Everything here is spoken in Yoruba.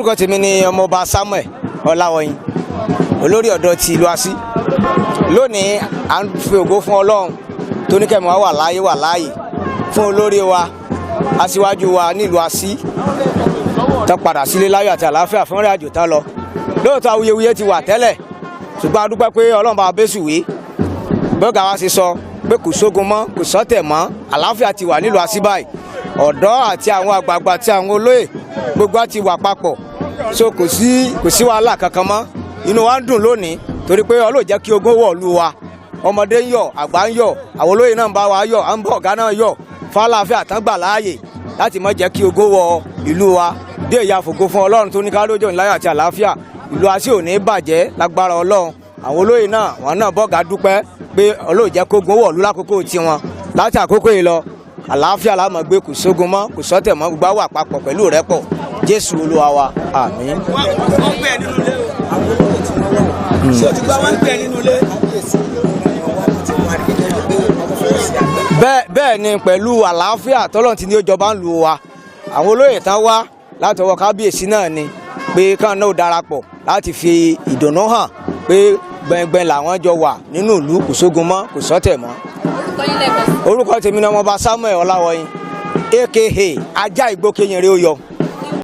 orúkọ tèmi ni ọmọọba Samuel Ọláwọyìn, olórí ọ̀dọ́ ti ìlú Así. Lónìí à ń fi ògo fún Ọlọ́run tó ní kẹ́mi wà láàyè fún olórí wa aṣíwájú wa nílùú Así tó padà sílé láyọ̀ àti àlàáfíà fún ìrìn àjò tán lọ. Lóòótọ́ awuyewuye ti wà tẹ́lẹ̀, ṣùgbọ́n a dúpẹ́ pé Ọlọ́run bá bẹ́sù wé bọ́gà wa ṣe sọ pé kò sógun mọ́, kò sọ́tẹ̀ mọ́, àlàáfíà ti wà nílùú Así báyìí. Ọ̀dọ́ àti àwọn àgbààgbà àti àwọn olóyè gbogbo á ti wà papọ̀, so kò sí wàhálà kankan mọ́. Inú wa ń dùn lónìí torí pé Ọlọ́run jẹ́ kí ogun wọ̀ lù wa. Ọmọdé ń yọ̀, àgbà ń yọ̀, àwọn olóyè náà ń bá wa yọ̀, à ń bọ̀ ọ̀gá náà yọ̀ fàlàáfíà tán gbà láàyè láti má jẹ́ kí ogun wọ ìlú wa. Dé ìyá fògo fún Ọlọ́run tó ní ká lójó ìláyọ̀ àti àlàáfíà. Ìlú Así ò ní bàjẹ́ lágbára Ọlọ́run. Àwọn olóyè náà wọn náà bọ́gà dúpẹ́ pé Ọlọ́run jẹ́ kógun wọ̀ lù lákòókò tiwọn. Láti àkókò yìí lọ àlàáfíà la máa gbé, kò sógun mọ́, kò sọ́tẹ̀ mọ́, gbogbo wà papọ̀ pẹ̀lú rẹ́pọ̀. Jésù Olúwa wa, àmín. Wọ́n gbé ẹ nínú ilé o. Ṣé o ti gbá wọn gbé ẹ nínú ilé? Bẹ́ẹ̀ ni pẹ̀lú àlàáfíà tọ́lọ́run ti ní ó jọba ń lu wa. Àwọn olóyè tán wá láti ọwọ́ kábíyèsí náà ni pé káwọn náà darapọ̀ láti fi ìdùnnú hàn pé gbẹ̀ngbẹ̀ng làwọn jọ wà nínú ìlú, kò sógun mọ́, kò sọ́tẹ̀ mọ́. Orúkọ tèmi ni ọmọọba Samuel Ọláwọyìn aka ajá Igbó Kéyìnrè Oyọ.